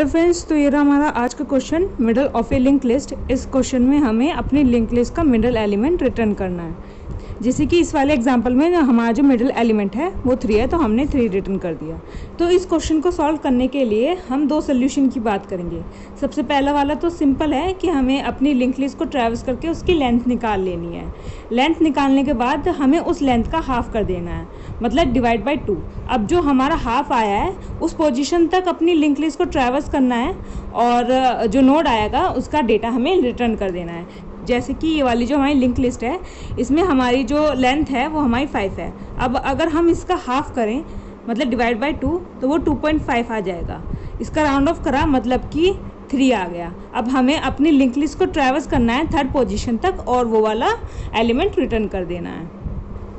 Hello friends, तो ये रहा हमारा आज का question, middle of A link list. इस क्वेश्चन में हमें अपनी लिंक लिस्ट का मिडल एलिमेंट रिटर्न करना है। जैसे कि इस वाले एग्जांपल में हमारा जो मिडल एलिमेंट है वो 3 है, तो हमने 3 रिटर्न कर दिया। तो इस क्वेश्चन को सॉल्व करने के लिए हम 2 सोल्यूशन की बात करेंगे। सबसे पहला वाला तो सिंपल है कि हमें अपनी लिंक लिस्ट को ट्रैवर्स करके उसकी लेंथ निकाल लेनी है। लेंथ निकालने के बाद हमें उस लेंथ का हाफ कर देना है, मतलब डिवाइड बाई 2। अब जो हमारा हाफ आया है उस पोजीशन तक अपनी लिंक लिस्ट को ट्रैवर्स करना है और जो नोड आएगा उसका डेटा हमें रिटर्न कर देना है। जैसे कि ये वाली जो हमारी लिंक लिस्ट है इसमें हमारी जो लेंथ है वो हमारी 5 है। अब अगर हम इसका हाफ करें मतलब डिवाइड बाई 2 तो वो 2.5 आ जाएगा। इसका राउंड ऑफ करा मतलब कि 3 आ गया। अब हमें अपनी लिंक लिस्ट को ट्रैवर्स करना है 3rd पोजीशन तक और वो वाला एलिमेंट रिटर्न कर देना है।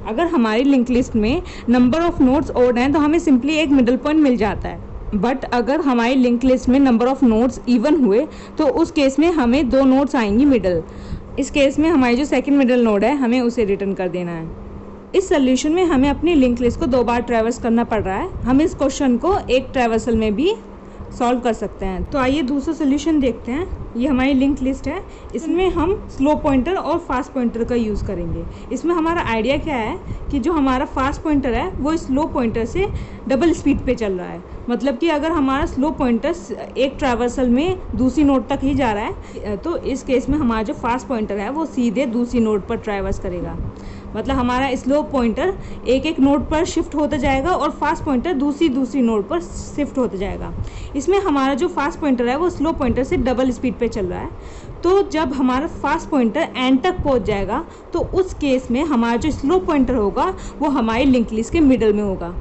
अगर हमारी लिंक लिस्ट में नंबर ऑफ नोड्स ओड हैं तो हमें सिंपली एक मिडल पॉइंट मिल जाता है। बट अगर हमारी लिंक लिस्ट में नंबर ऑफ नोड्स इवन हुए तो उस केस में हमें 2 नोड्स आएंगी मिडल। इस केस में हमारी जो सेकंड मिडल नोड है हमें उसे रिटर्न कर देना है। इस सोल्यूशन में हमें अपनी लिंक लिस्ट को 2 बार ट्रैवर्स करना पड़ रहा है। हम इस क्वेश्चन को एक ट्रैवर्सल में भी सॉल्व कर सकते हैं। तो आइए दूसरा सोल्यूशन देखते हैं। ये हमारी लिंक लिस्ट है, इसमें हम स्लो पॉइंटर और फास्ट पॉइंटर का यूज़ करेंगे। इसमें हमारा आइडिया क्या है कि जो हमारा फास्ट पॉइंटर है वो स्लो पॉइंटर से डबल स्पीड पे चल रहा है। मतलब कि अगर हमारा स्लो पॉइंटर एक ट्रैवर्सल में दूसरी नोड तक ही जा रहा है तो इस केस में हमारा जो फास्ट पॉइंटर है वो सीधे दूसरी नोड पर ट्रैवर्स करेगा। मतलब हमारा स्लो पॉइंटर एक नोड पर शिफ्ट होता जाएगा और फास्ट पॉइंटर दूसरी नोड पर शिफ्ट होता जाएगा। इसमें हमारा जो फास्ट पॉइंटर है वो स्लो पॉइंटर से डबल स्पीड पे चल रहा है। तो जब हमारा फास्ट पॉइंटर एंड तक पहुंच जाएगा तो उस केस में हमारा जो स्लो पॉइंटर होगा वो हमारी लिंक लिस्ट के मिडल में होगा।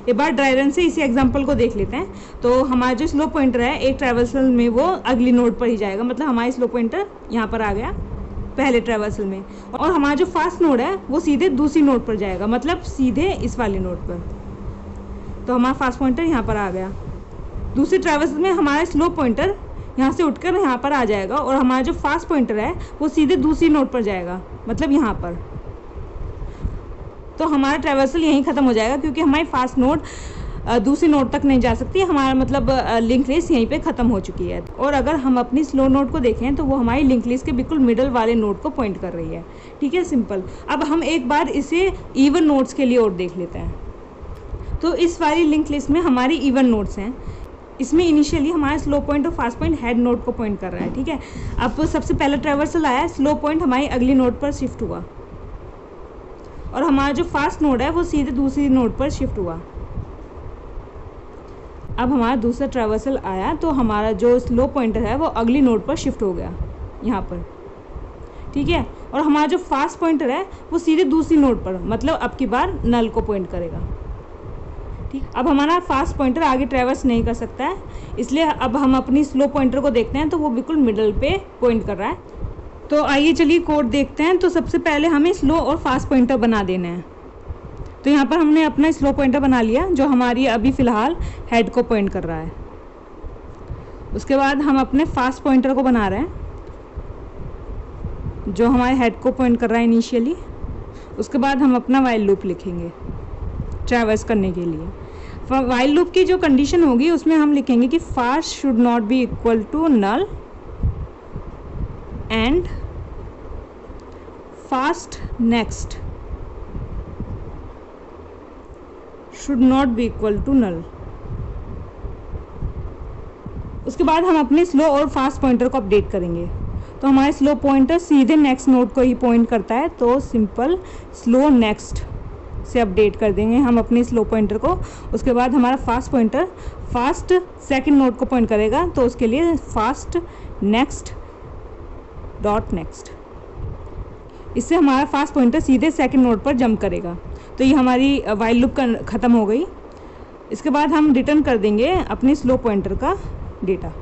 एक बार ड्राई रन से इसी एग्जांपल को देख लेते हैं। तो हमारा जो स्लो पॉइंटर है एक ट्रैवर्सल में वो अगली नोड पर ही जाएगा। मतलब हमारा स्लो पॉइंटर यहाँ पर आ गया पहले ट्रैवर्सल में, और हमारा जो फास्ट नोड है वो सीधे दूसरी नोड पर जाएगा, मतलब सीधे इस वाली नोड पर। तो हमारा फास्ट पॉइंटर यहाँ पर आ गया। दूसरे ट्रैवर्सल में हमारा स्लो पॉइंटर यहाँ से उठकर यहाँ पर आ जाएगा और हमारा जो फास्ट पॉइंटर है वो सीधे दूसरी नोड पर जाएगा, मतलब यहाँ पर। तो हमारा ट्रैवर्सल यहीं ख़त्म हो जाएगा क्योंकि हमारी फास्ट नोड दूसरी नोड तक नहीं जा सकती। हमारा मतलब लिंक लिस्ट यहीं पे ख़त्म हो चुकी है। और अगर हम अपनी स्लो नोड को देखें तो वो हमारी लिंक लिस्ट के बिल्कुल मिडल वाले नोड को पॉइंट कर रही है। ठीक है, सिंपल। अब हम एक बार इसे इवन नोड्स के लिए और देख लेते हैं। तो इस वाली लिंक लिस्ट में हमारी इवन नोड्स हैं। इसमें इनिशियली हमारा स्लो पॉइंट और फास्ट पॉइंट हेड नोड को पॉइंट कर रहा है। ठीक है, अब सबसे पहला ट्रैवर्सल आया, स्लो पॉइंट हमारी अगली नोड पर शिफ्ट हुआ और हमारा जो फास्ट नोड है वो सीधे दूसरी नोड पर शिफ्ट हुआ। अब हमारा दूसरा ट्रैवर्सल आया तो हमारा जो स्लो पॉइंटर है वो अगली नोड पर शिफ्ट हो गया यहाँ पर। ठीक है, और हमारा जो फास्ट पॉइंटर है वो सीधे दूसरी नोड पर, मतलब अब की बार नल को पॉइंट करेगा। ठीक, अब हमारा फास्ट पॉइंटर आगे ट्रैवर्स नहीं कर सकता है, इसलिए अब हम अपनी स्लो पॉइंटर को देखते हैं तो वो बिल्कुल मिडल पे पॉइंट कर रहा है। तो आइए चलिए कोड देखते हैं। तो सबसे पहले हमें स्लो और फास्ट पॉइंटर बना देने हैं। तो यहाँ पर हमने अपना स्लो पॉइंटर बना लिया जो हमारी अभी फ़िलहाल हेड को पॉइंट कर रहा है। उसके बाद हम अपने फास्ट पॉइंटर को बना रहे हैं जो हमारे हेड को पॉइंट कर रहा है इनिशियली। उसके बाद हम अपना वाइल लूप लिखेंगे ट्रैवर्स करने के लिए। वाइल लूप की जो कंडीशन होगी उसमें हम लिखेंगे कि fast should not be equal to null and fast next should not be equal to null. उसके बाद हम अपने स्लो और फास्ट पॉइंटर को अपडेट करेंगे। तो हमारे स्लो पॉइंटर सीधे नेक्स्ट नोड को ही पॉइंट करता है, तो सिंपल स्लो नेक्स्ट से अपडेट कर देंगे हम अपने स्लो पॉइंटर को। उसके बाद हमारा fast pointer fast second node को पॉइंट करेगा, तो उसके लिए फास्ट नेक्स्ट डॉट नेक्स्ट। इससे हमारा फास्ट पॉइंटर सीधे सेकंड नोड पर जंप करेगा। तो ये हमारी वाइल लूप ख़त्म हो गई। इसके बाद हम रिटर्न कर देंगे अपने स्लो पॉइंटर का डेटा।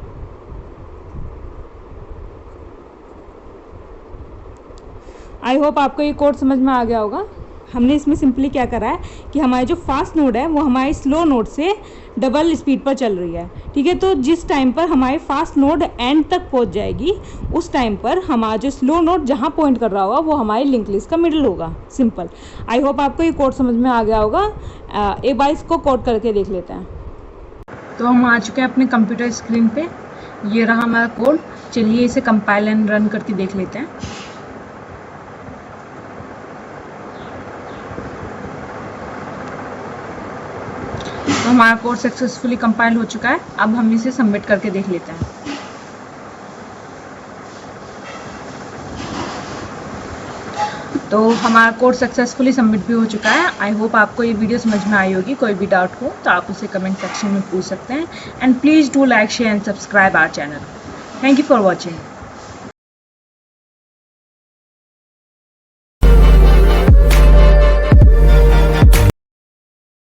आई होप आपको ये कोड समझ में आ गया होगा। हमने इसमें सिंपली क्या करा है कि हमारी जो फास्ट नोड है वो हमारी स्लो नोड से डबल स्पीड पर चल रही है। ठीक है, तो जिस टाइम पर हमारी फास्ट नोड एंड तक पहुंच जाएगी उस टाइम पर हमारा जो स्लो नोड जहां पॉइंट कर रहा होगा वो हमारी लिंक लिस्ट का मिडल होगा। सिंपल। आई होप आपको ये कोड समझ में आ गया होगा। एक बार इसको कोड करके देख लेते हैं। तो हम आ चुके हैं अपने कंप्यूटर स्क्रीन पे। ये रहा हमारा कोड। चलिए इसे कंपाइल एंड रन करके देख लेते हैं। तो हमारा कोड सक्सेसफुली कंपाइल हो चुका है। अब हम इसे सबमिट करके देख लेते हैं। तो हमारा कोड सक्सेसफुली सबमिट भी हो चुका है। आई होप आपको ये वीडियो समझ में आई होगी। कोई भी डाउट हो तो आप उसे कमेंट सेक्शन में पूछ सकते हैं। And please do like share and subscribe our channel. Thank you for watching.